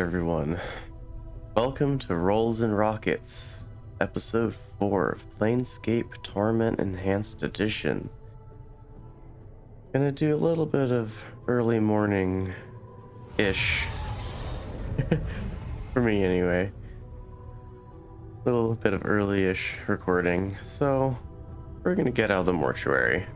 everyone. Welcome to Rolls and Rockets, Episode 4 of Planescape Torment Enhanced Edition. Gonna do a little bit of early morning-ish. For me, anyway. A little bit of early-ish recording, so we're gonna get out of the mortuary.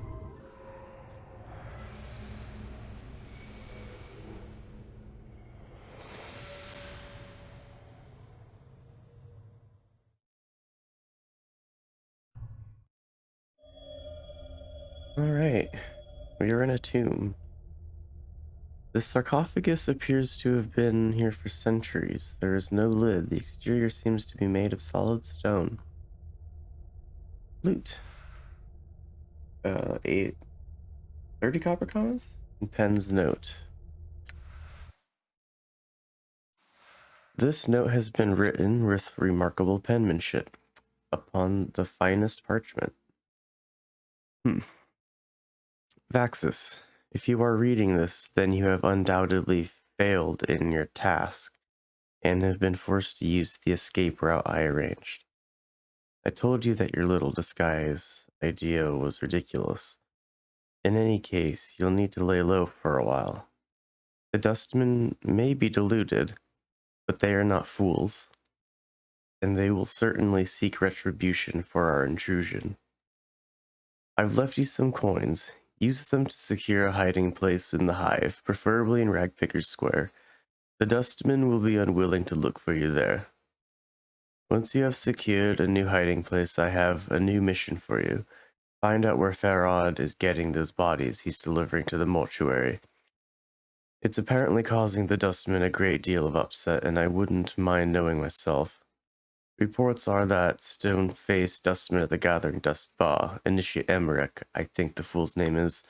Alright, we are in a tomb. This sarcophagus appears to have been here for centuries. There is no lid. The exterior seems to be made of solid stone. Loot. 30 copper coins? And Pen's note. This note has been written with remarkable penmanship upon the finest parchment. Vaxis, if you are reading this, then you have undoubtedly failed in your task and have been forced to use the escape route I arranged. I told you that your little disguise idea was ridiculous. In any case, you'll need to lay low for a while. The dustmen may be deluded, but they are not fools, and they will certainly seek retribution for our intrusion. I've left you some coins. Use them to secure a hiding place in the hive, preferably in Ragpicker's Square. The dustmen will be unwilling to look for you there. Once you have secured a new hiding place, I have a new mission for you. Find out where Farod is getting those bodies he's delivering to the mortuary. It's apparently causing the dustmen a great deal of upset, and I wouldn't mind knowing myself. Reports are that stone-faced dustman at the Gathering Dust Bar, Initiate Embark, I think the fool's name is,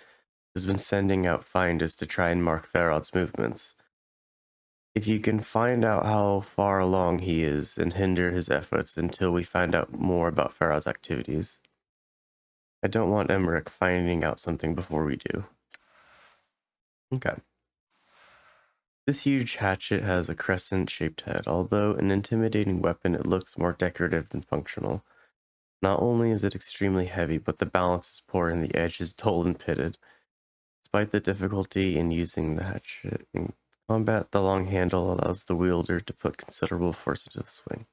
has been sending out finders to try and mark Farod's movements. If you can find out how far along he is and hinder his efforts until we find out more about Farod's activities. I don't want Emmerich finding out something before we do. Okay. This huge hatchet has a crescent-shaped head. Although an intimidating weapon, it looks more decorative than functional. Not only is it extremely heavy, but the balance is poor and the edge is dull and pitted. Despite the difficulty in using the hatchet in combat, the long handle allows the wielder to put considerable force into the swing.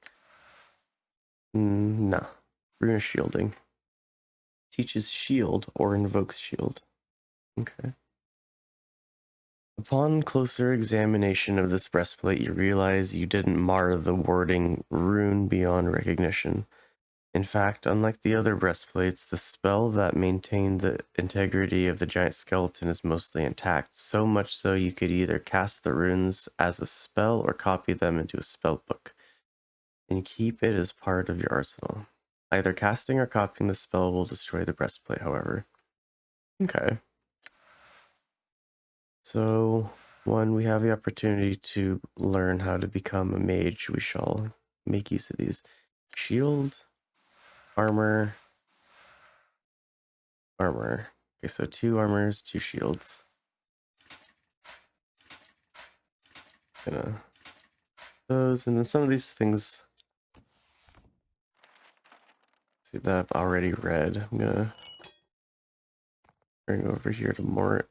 Nah. Rune shielding. Teaches shield or invokes shield. Okay. Upon closer examination of this breastplate, you realize you didn't mar the wording rune beyond recognition. In fact, unlike the other breastplates, the spell that maintained the integrity of the giant skeleton is mostly intact, so much so you could either cast the runes as a spell or copy them into a spell book, and keep it as part of your arsenal. Either casting or copying the spell will destroy the breastplate, however. Okay. So, when we have the opportunity to learn how to become a mage, we shall make use of these. Shield, armor, armor. Okay, so 2 armors, 2 shields. Gonna those, and then some of these things. See that I've already read. I'm gonna bring over here to Mort.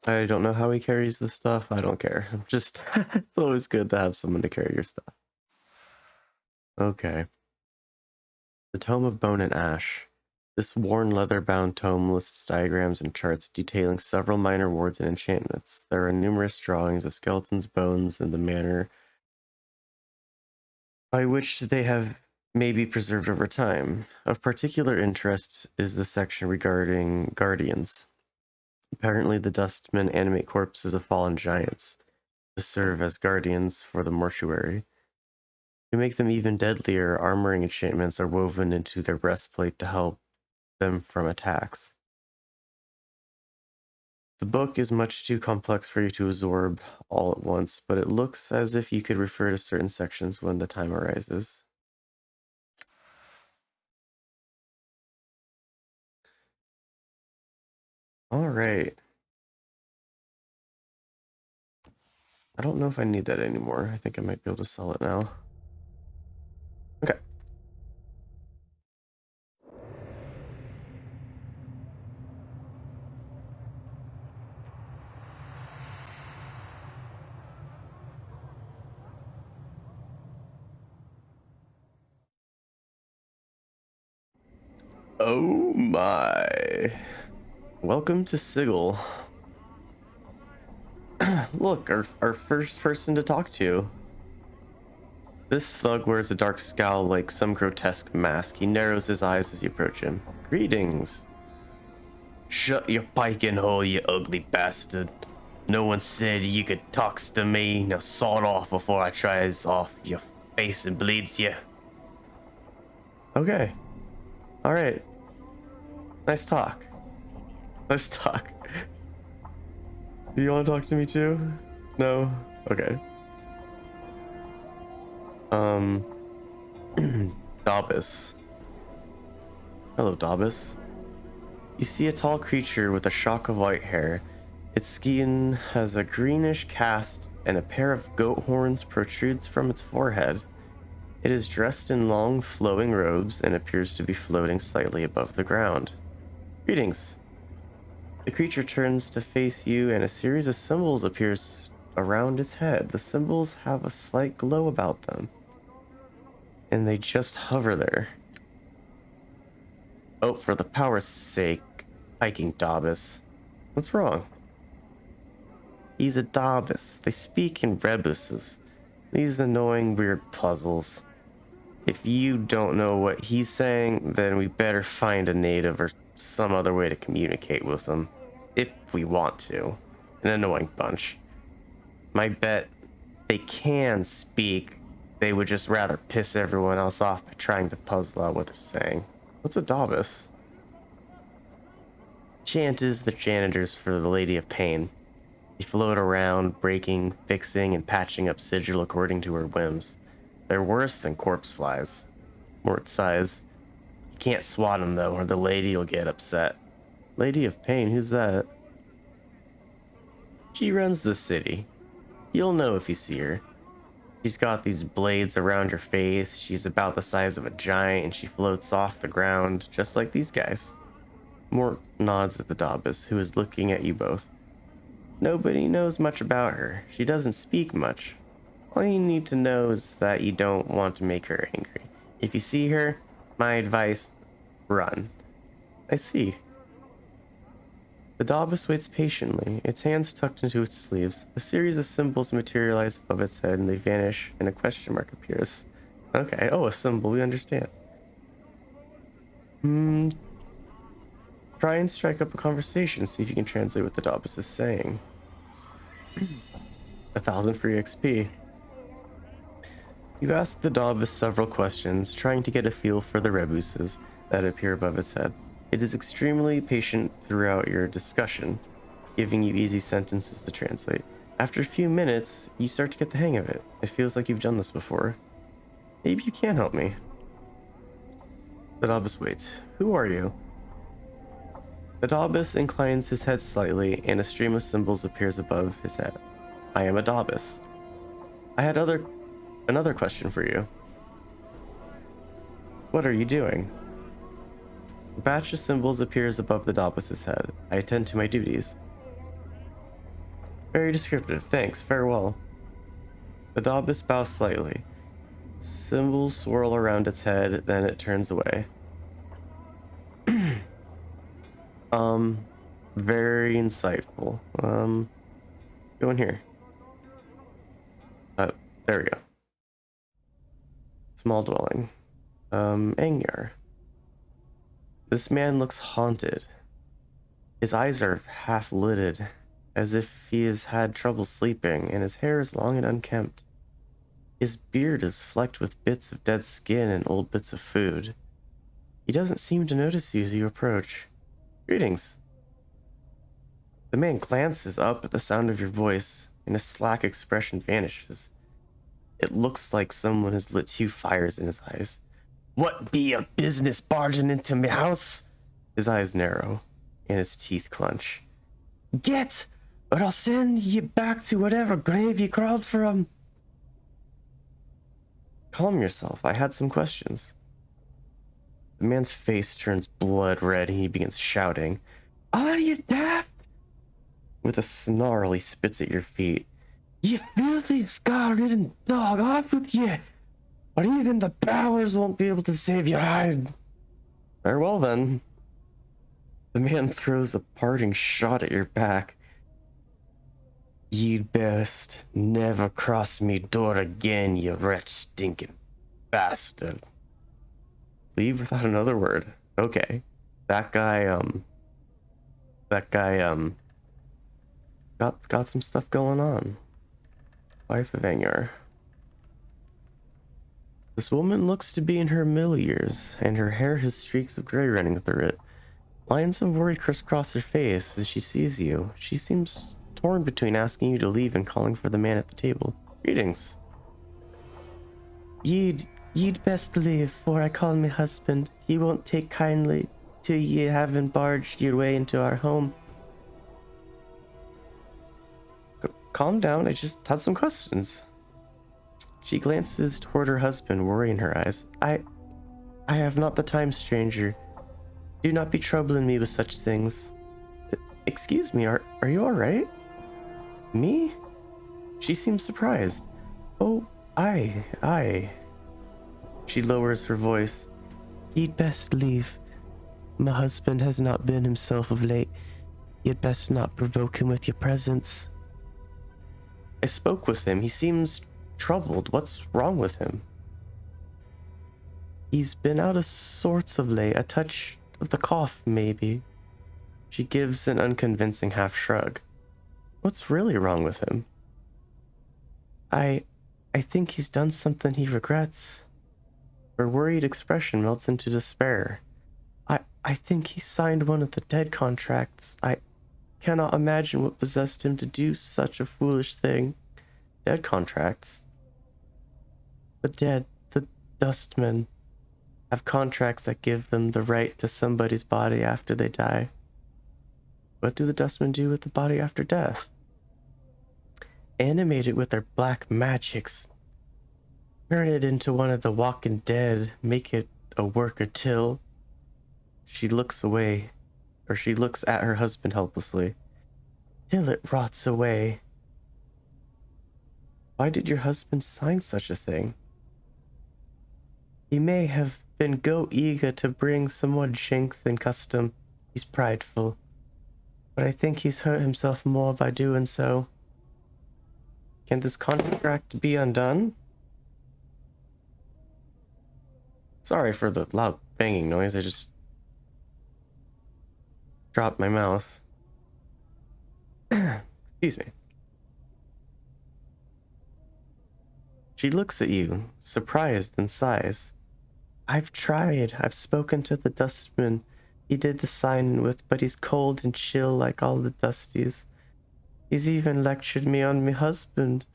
I don't know how he carries this stuff. I don't care. I'm just, it's always good to have someone to carry your stuff. Okay. The Tome of Bone and Ash. This worn leather-bound tome lists diagrams and charts detailing several minor wards and enchantments. There are numerous drawings of skeletons' bones and the manner by which they have maybe preserved over time. Of particular interest is the section regarding guardians. Apparently, the dustmen animate corpses of fallen giants to serve as guardians for the mortuary. To make them even deadlier, armoring enchantments are woven into their breastplate to help them from attacks. The book is much too complex for you to absorb all at once, but it looks as if you could refer to certain sections when the time arises. All right. I don't know if I need that anymore. I think I might be able to sell it now. Okay. Oh my. Welcome to Sigil. Look, our first person to talk to. This thug wears a dark scowl like some grotesque mask. He narrows his eyes as you approach him. Greetings. Shut your piking hole, you ugly bastard. No one said you could talk to me. Now sawed off before I tries off your face and bleeds you. Okay. Alright. Nice talk. Nice talk. Do you want to talk to me too? No? Okay. Daubus. Hello, Daubus. You see a tall creature with a shock of white hair. Its skin has a greenish cast and a pair of goat horns protrudes from its forehead. It is dressed in long, flowing robes and appears to be floating slightly above the ground. Greetings. The creature turns to face you and a series of symbols appears around its head. The symbols have a slight glow about them, and they just hover there. Oh, for the power's sake, hiking Daubus. What's wrong? He's a Daubus. They speak in rebuses. These annoying weird puzzles. If you don't know what he's saying, then we better find a native or some other way to communicate with them. If we want to. An annoying bunch. My bet, they can speak. They would just rather piss everyone else off by trying to puzzle out what they're saying. What's a Daubus? Chant is the janitors for the Lady of Pain. They float around, breaking, fixing, and patching up Sigil according to her whims. They're worse than corpse flies. Mort sighs. You can't swat them though, or the lady will get upset. Lady of Pain, who's that? She runs the city. You'll know if you see her. She's got these blades around her face. She's about the size of a giant, and she floats off the ground, just like these guys. Mort nods at the Daubus, who is looking at you both. Nobody knows much about her. She doesn't speak much. All you need to know is that you don't want to make her angry. If you see her, my advice, run. I see. The Daubus waits patiently, its hands tucked into its sleeves. A series of symbols materialize above its head and they vanish, and a question mark appears. Okay, oh, a symbol, we understand. Try and strike up a conversation, see if you can translate what the Daubus is saying. 1,000 free XP. You ask the Daubus several questions, trying to get a feel for the rebuses that appear above its head. It is extremely patient throughout your discussion, giving you easy sentences to translate. After a few minutes, you start to get the hang of it. It feels like you've done this before. Maybe you can help me. The Daubus waits. Who are you? The Daubus inclines his head slightly, and a stream of symbols appears above his head. I am a Daubus. I had another question for you. What are you doing? A batch of symbols appears above the Daubus's head. I attend to my duties. Very descriptive. Thanks. Farewell. The Daubus bows slightly. Symbols swirl around its head, then it turns away. Very insightful. Go in here. There we go. Small dwelling. Angyar. This man looks haunted. His eyes are half lidded, as if he has had trouble sleeping, and his hair is long and unkempt. His beard is flecked with bits of dead skin and old bits of food. He doesn't seem to notice you as you approach. Greetings. The man glances up at the sound of your voice, and his slack expression vanishes. It looks like someone has lit two fires in his eyes. What be your business barging into me house? His eyes narrow, and his teeth clench. Get or I'll send you back to whatever grave you crawled from. Calm yourself. I had some questions. The man's face turns blood red and he begins shouting, "Are you daft?" With a snarl, he spits at your feet. "You filthy, scar-ridden dog, off with you, or even the powers won't be able to save your hide." Farewell, then. The man throws a parting shot at your back. "You'd best never cross me door again, you wretch stinking bastard." Leave without another word. Okay. That guy, got some stuff going on. Wife of Angar. This woman looks to be in her middle years, and her hair has streaks of gray running through it. Lines of worry crisscross her face as she sees you. She seems torn between asking you to leave and calling for the man at the table. "Greetings." You'd best leave, for I call my husband. He won't take kindly to ye having barged your way into our home." Calm down, I just had some questions. She glances toward her husband, worry in her eyes. I have not the time, stranger. Do not be troubling me with such things." "Excuse me, are you alright?" "Me?" She seems surprised. "Oh, I. She lowers her voice. "You'd best leave. My husband has not been himself of late. You'd best not provoke him with your presence." "I spoke with him. He seems troubled. What's wrong with him?" "He's been out of sorts of late. A touch of the cough, maybe." She gives an unconvincing half shrug. "What's really wrong with him?" I think he's done something he regrets." Her worried expression melts into despair. I think he signed one of the dead contracts. I cannot imagine what possessed him to do such a foolish thing." "Dead contracts?" "The dead, the dustmen, have contracts that give them the right to somebody's body after they die." "What do the dustmen do with the body after death?" "Animate it with their black magics. Turn it into one of the walking dead. Make it a worker till..." She looks away, or she looks at her husband helplessly. "Till it rots away." "Why did your husband sign such a thing?" "He may have been go eager to bring some more jinx than custom. He's prideful. But I think he's hurt himself more by doing so." "Can this contract be undone?" Sorry for the loud banging noise, I just dropped my mouse. Excuse me. She looks at you, surprised, and sighs. "I've tried. I've spoken to the dustman he did the signing with, but he's cold and chill like all the dusties. He's even lectured me on me husband,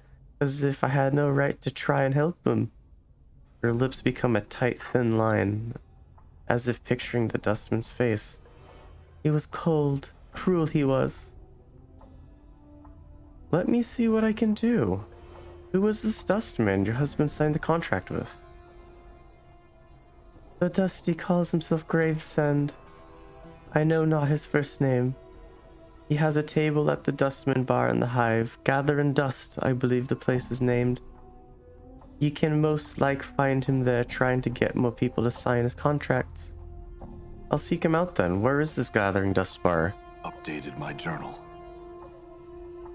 as if I had no right to try and help him." Her lips become a tight, thin line, as if picturing the dustman's face. "He was cold, cruel he was." "Let me see what I can do. Who was this dustman your husband signed the contract with?" "The dusty calls himself Gravesend. I know not his first name. He has a table at the dustman bar in the hive. Gathering Dust, I believe the place is named. You can most like find him there trying to get more people to sign his contracts." "I'll seek him out then. Where is this Gathering Dust bar?" Updated my journal.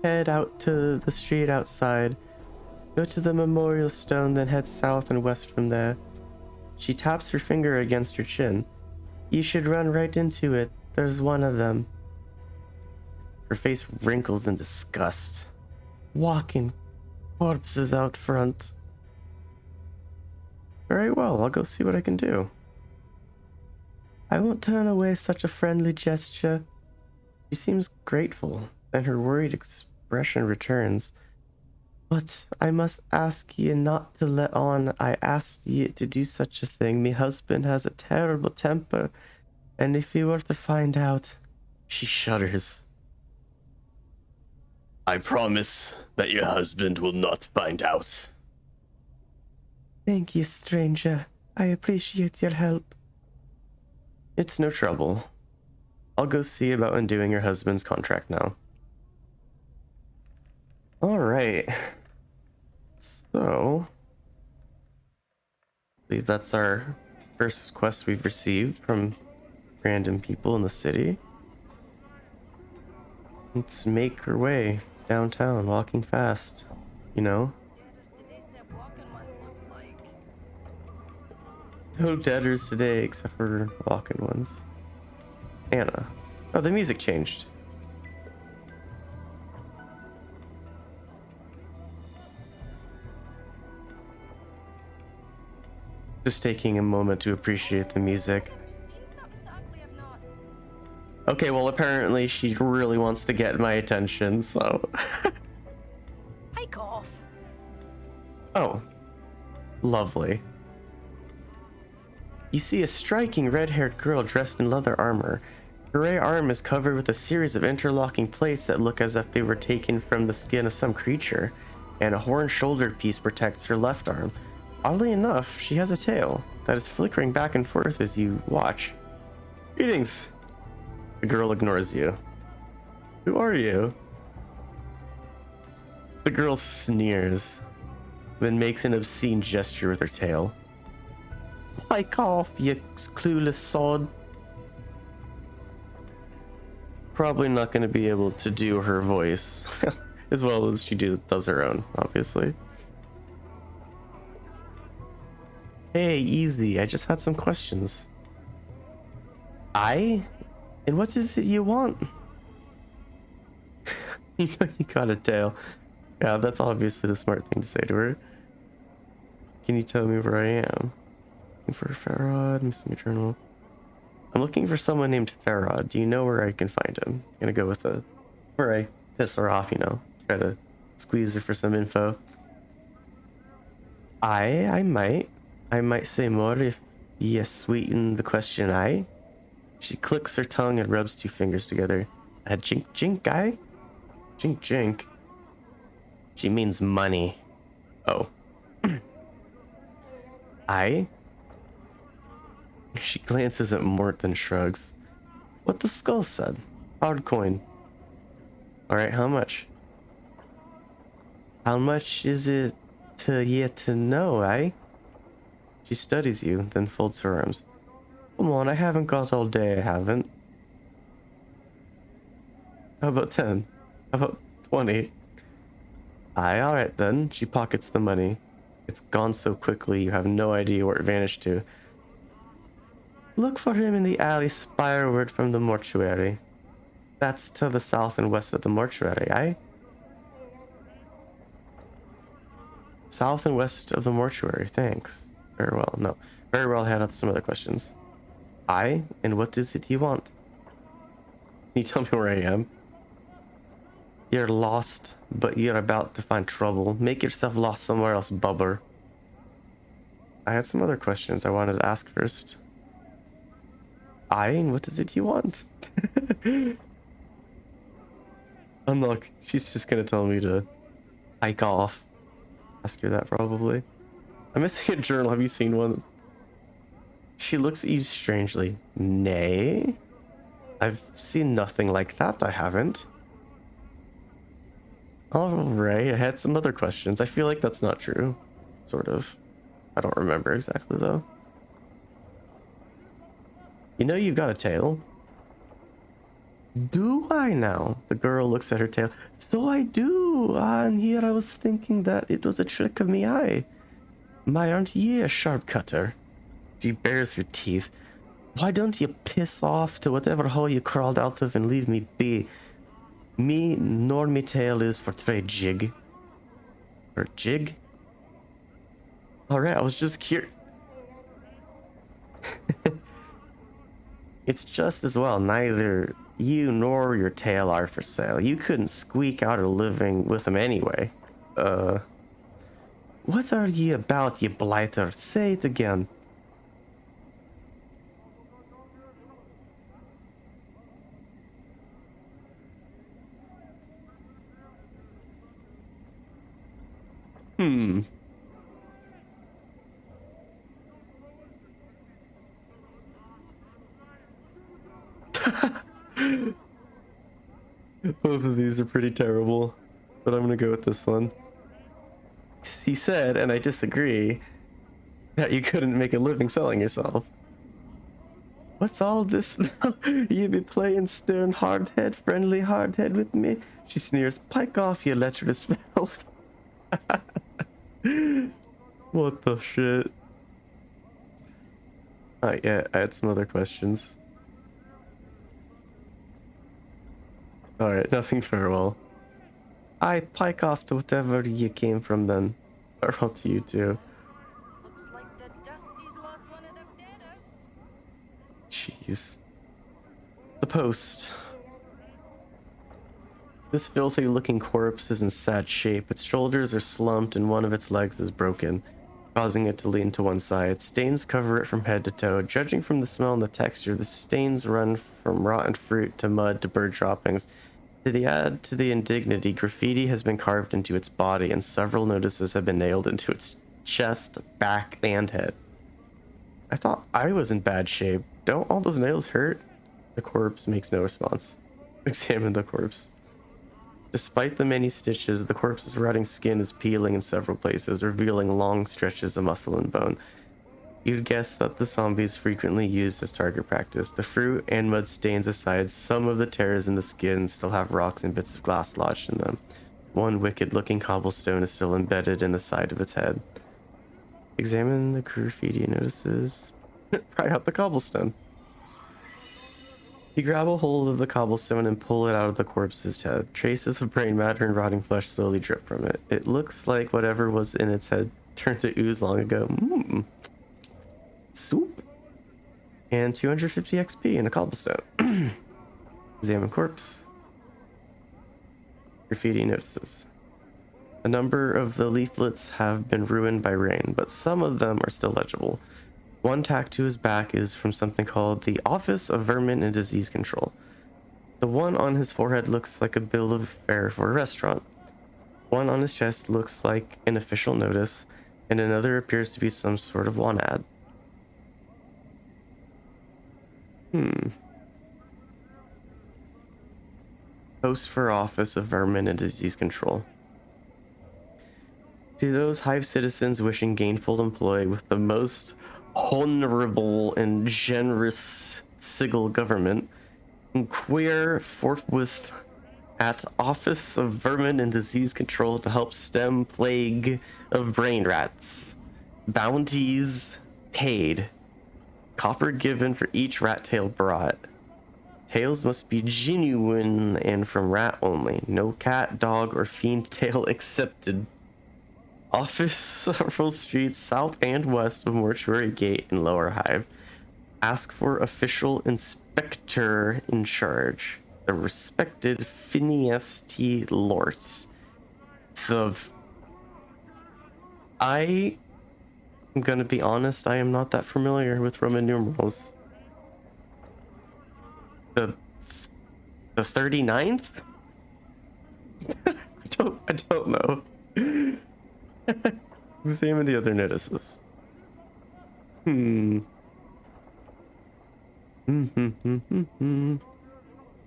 "Head out to the street outside. Go to the memorial stone, then head south and west from there." She taps her finger against her chin. "You should run right into it. There's one of them." Her face wrinkles in disgust. "Walking corpses out front." "Very well, I'll go see what I can do." "I won't turn away such a friendly gesture." She seems grateful, and her worried expression returns. "But I must ask ye not to let on I asked ye to do such a thing. Me husband has a terrible temper, and if he were to find out..." She shudders. I promise that your husband will not find out. Thank you, stranger. I appreciate your help. It's no trouble. I'll go see about undoing your husband's contract now. Alright. So, I believe that's our first quest we've received from random people in the city. Let's make our way downtown, walking fast, you know? No debtors today except for walking ones. Anna. Oh, the music changed. Just taking a moment to appreciate the music. Okay, well, apparently she really wants to get my attention, so... Pike off. Oh. Lovely. You see a striking red-haired girl dressed in leather armor. Her gray arm is covered with a series of interlocking plates that look as if they were taken from the skin of some creature, and a horn-shouldered piece protects her left arm. Oddly enough, she has a tail that is flickering back and forth as you watch. Greetings! The girl ignores you. Who are you? The girl sneers, then makes an obscene gesture with her tail. Pike off, you clueless sod. Probably not going to be able to do her voice as well as she does her own, obviously. Hey, easy. I just had some questions. And what is it you want? You know you got a tail. Yeah, that's obviously the smart thing to say to her. Can you tell me where I am? Looking for Farad, missing a journal. I'm looking for someone named Farad. Do you know where I can find him? I'm gonna go with where I piss her off, you know. Try to squeeze her for some info. I might. I might say more if you sweeten the question I. She clicks her tongue and rubs two fingers together. Jink jink, I? Jink jink. She means money. Oh. I? She glances at Mort and shrugs. What the skull said. Hard coin. Alright, how much? How much is it to you to know, eh? She studies you, then folds her arms. Come on, I haven't got all day, I haven't. How about 10? How about 20? Aye, alright then. She pockets the money. It's gone so quickly, you have no idea where it vanished to. Look for him in the alley spireward from the mortuary. That's to the south and west of the mortuary, aye? South and west of the mortuary, thanks. Very well, no. Very well, I had some other questions. Aye, and what is it you want? Can you tell me where I am? You're lost, but you're about to find trouble. Make yourself lost somewhere else, bubber. I had some other questions I wanted to ask first. Aye, and what is it you want? Unlock. She's just gonna tell me to hike off. Ask her that probably. I'm missing a journal. Have you seen one? She looks at you strangely. Nay. I've seen nothing like that. I haven't. Alright, I had some other questions. I feel like that's not true. Sort of. I don't remember exactly though. You know you've got a tail. Do I now? The girl looks at her tail. So I do. And here I was thinking that it was a trick of me eye. My, aren't ye a sharp cutter? She bares her teeth. Why don't you piss off to whatever hole you crawled out of and leave me be? Me nor me tail is for trade jig. Or jig? Alright, I was just curious. It's just as well neither you nor your tail are for sale. You couldn't squeak out a living with them anyway. What are ye about, ye blighter? Say it again. Hmm. Both of these are pretty terrible, but I'm gonna go with this one. He said, and I disagree, that you couldn't make a living selling yourself. What's all this now? You be playing stern hardhead, friendly hardhead with me? She sneers, pike off, you lecherous filth. What the shit? Yeah, I had some other questions. Alright, nothing farewell. I pike off to whatever you came from then. Farewell to you too. Looks like the Dusty's lost one of their deaders. Jeez. The post. This filthy looking corpse is in sad shape. Its shoulders are slumped and one of its legs is broken, causing it to lean to one side. Stains cover it from head to toe. Judging from the smell and the texture, the stains run from rotten fruit to mud to bird droppings. To add to the indignity, graffiti has been carved into its body and several notices have been nailed into its chest, back, and head. I thought I was in bad shape. Don't all those nails hurt? The corpse makes no response. Examine the corpse. Despite the many stitches, the corpse's rotting skin is peeling in several places, revealing long stretches of muscle and bone. You'd guess that the zombie is frequently used as target practice. The fruit and mud stains aside, some of the tears in the skin still have rocks and bits of glass lodged in them. One wicked-looking cobblestone is still embedded in the side of its head. Examine the graffiti notices. Pry out the cobblestone. You grab a hold of the cobblestone and pull it out of the corpse's head. Traces of brain matter and rotting flesh slowly drip from it. It looks like whatever was in its head turned to ooze long ago. Soup. And 250 XP in a cobblestone. Examine corpse. Graffiti notices. A number of the leaflets have been ruined by rain, but some of them are still legible. One tacked to his back is from something called the Office of Vermin and Disease Control. The one on his forehead looks like a bill of fare for a restaurant. One on his chest looks like an official notice, and another appears to be some sort of want ad. Post for Office of Vermin and Disease Control. To those hive citizens wishing gainful employ with the most honorable and generous Sigil government, inquire forthwith at Office of Vermin and Disease Control to help stem plague of brain rats. Bounties paid. Copper given for each rat tail brought. Tails must be genuine and from rat only. No cat, dog, or fiend tail accepted. Office several streets south and west of Mortuary Gate in Lower Hive. Ask for official inspector in charge. The respected Phineas T. Lort. I am gonna be honest, I am not that familiar with Roman numerals. The 39th? I don't know. Examine the other notices. Bill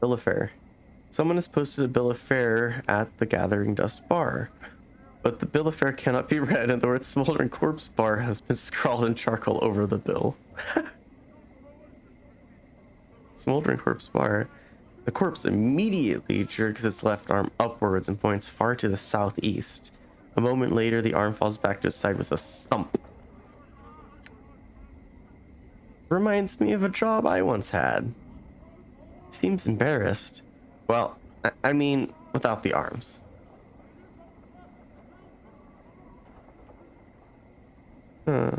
of fare. Someone has posted a bill of fare at the Gathering Dust bar, but the bill of fare cannot be read, and the word Smoldering Corpse Bar has been scrawled in charcoal over the bill. Smoldering Corpse Bar. The corpse immediately jerks its left arm upwards and points far to the southeast. A moment later, the arm falls back to its side with a thump. Reminds me of a job I once had. Seems embarrassed. Well, I mean, without the arms. I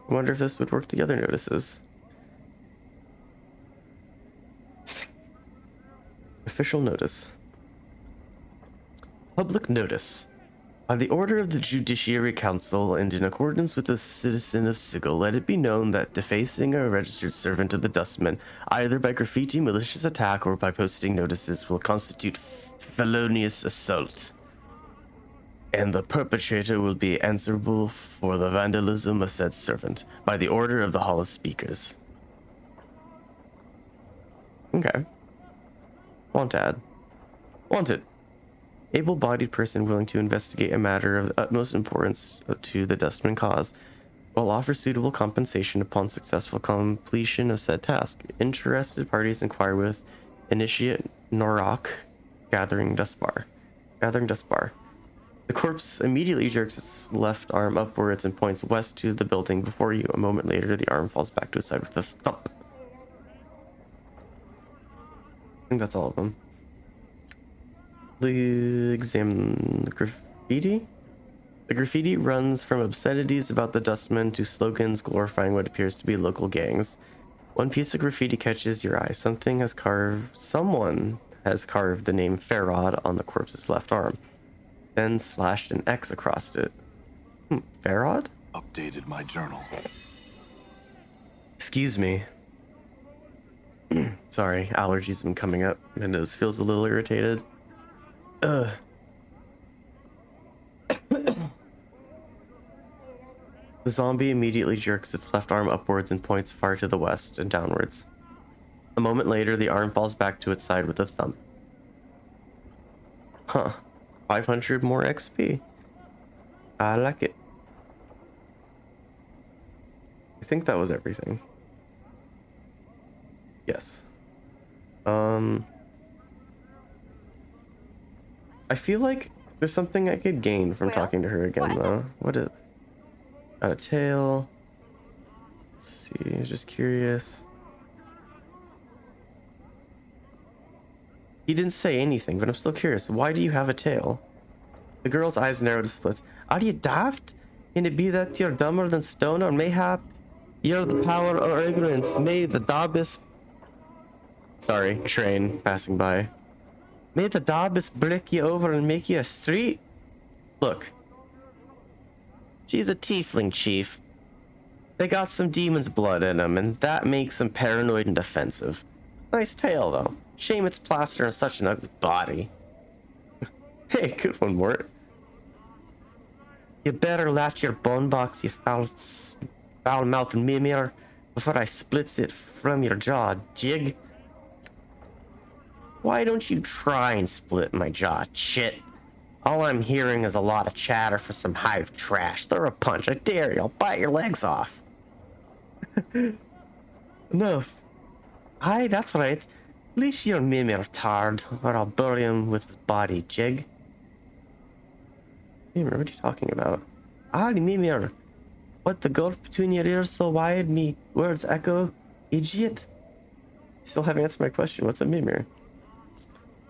wonder if this would work the other notices. Official notice. Public notice. On the order of the Judiciary Council and in accordance with the citizen of Sigil, let it be known that defacing a registered servant of the Dustman, either by graffiti, malicious attack, or by posting notices, will constitute felonious assault. and the perpetrator will be answerable for the vandalism of said servant by the order of the Hall of Speakers. Okay. Wanted. Wanted. Able-bodied person willing to investigate a matter of the utmost importance to the Dustman cause, will offer suitable compensation upon successful completion of said task. Interested parties inquire with Initiate Norok, Gathering Dust Bar. The corpse immediately jerks its left arm upwards and points west to the building before you. A moment later, the arm falls back to its side with a thump. I think that's all of them. Examine the graffiti. The graffiti runs from obscenities about the Dustmen to slogans glorifying what appears to be local gangs. One piece of graffiti catches your eye. Someone has carved the name Farod on the corpse's left arm, then slashed an X across it. Farod? Updated my journal. Excuse me. Sorry, allergies have been coming up. My nose feels a little irritated. The zombie immediately jerks its left arm upwards and points far to the west and downwards. A moment later, the arm falls back to its side with a thump. Huh. 500 more XP. I like it. I think that was everything. Yes. I feel like there's something I could gain from talking to her again, though. What is... Got a tail. Let's see, I was just curious. He didn't say anything, but I'm still curious. Why do you have a tail? The girl's eyes narrowed to slits. Are you daft? Can it be that you're dumber than stone, or mayhap you're the power or ignorance? May the Dabbis... Sorry, train passing by. May the Dabbis break you over and make you a street? Look. She's a tiefling, chief. They got some demon's blood in them, and that makes them paranoid and defensive. Nice tail, though. Shame it's plastered on such an ugly body. Hey, good one, Mort. You better latch your bone box, you foul-mouthed Mimir, before I splits it from your jaw, jig. Why don't you try and split my jaw, chit? All I'm hearing is a lot of chatter for some hive trash. Throw a punch, I dare you, I'll bite your legs off. Enough. Aye, that's right. Leash your Mimir tard, or I'll bury him with his body, jig. Mimir, what are you talking about? Ah, Mimir. What, the gulf between your ears so wide, me words echo? Idiot. Still haven't answered my question. What's a Mimir?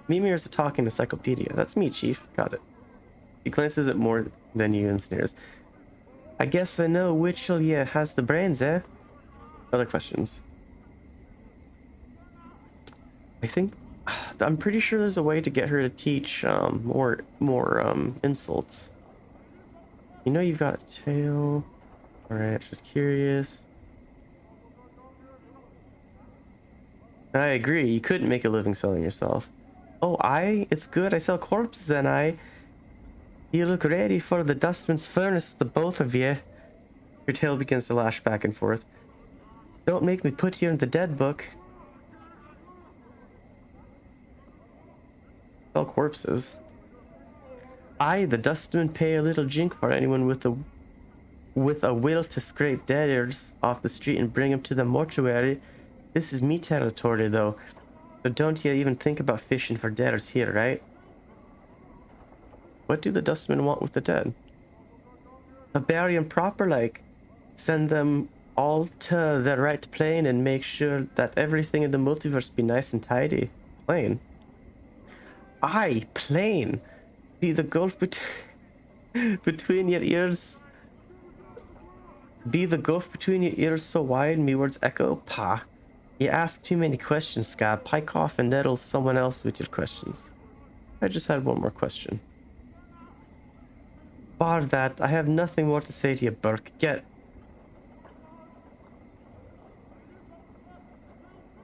Mimir is a talking encyclopedia. That's me, Chief. Got it. He glances at more than you and sneers. I guess I know which of you has the brains, eh? Other questions? I'm pretty sure there's a way to get her to teach more insults. You know you've got a tail. Alright, just curious. I agree, you couldn't make a living selling yourself. Oh, it's good, I sell corpses then, You look ready for the dustman's furnace, the both of you. Your tail begins to lash back and forth. Don't make me put you in the dead book. Sell corpses. The dustmen pay a little jink for anyone with a will to scrape deaders off the street and bring them to the mortuary. This is me territory, though. So don't you even think about fishing for deaders here, right? What do the dustmen want with the dead? To bury them proper, like send them all to the right plane and make sure that everything in the multiverse be nice and tidy. Plane. Plane. Be the gulf between your ears. Be the gulf between your ears so wide, me words echo. Pa. You ask too many questions, Scab. Pike off and nettle someone else with your questions. I just had one more question. Bar that, I have nothing more to say to you, Burke. Get.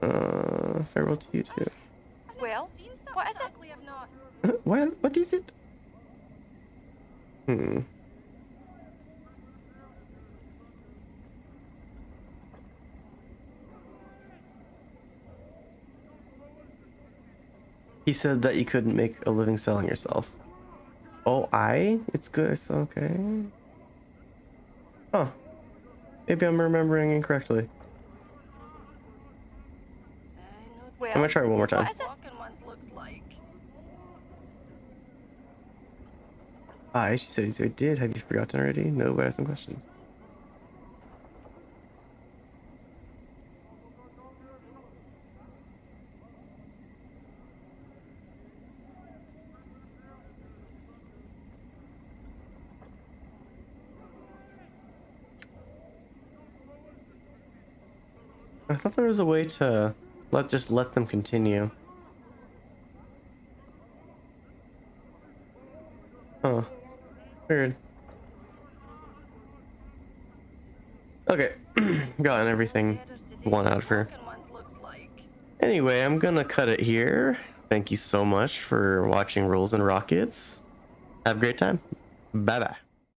Farewell to you too. Well, what is it? Well, what is it? Hmm. He said that you couldn't make a living selling yourself. Oh, it's good. It's okay. Huh. Maybe I'm remembering incorrectly. Well, I'm gonna try it one more time. what is it? Walking ones looks like. Hi, she said you did. Have you forgotten already? No, but I have some questions. I thought there was a way to let them continue. Huh. Weird. Okay. Gotten everything one out of her. Walking ones looks like. Anyway, I'm gonna cut it here. Thank you so much for watching Rolls and Rockets. Have a great time. Bye bye.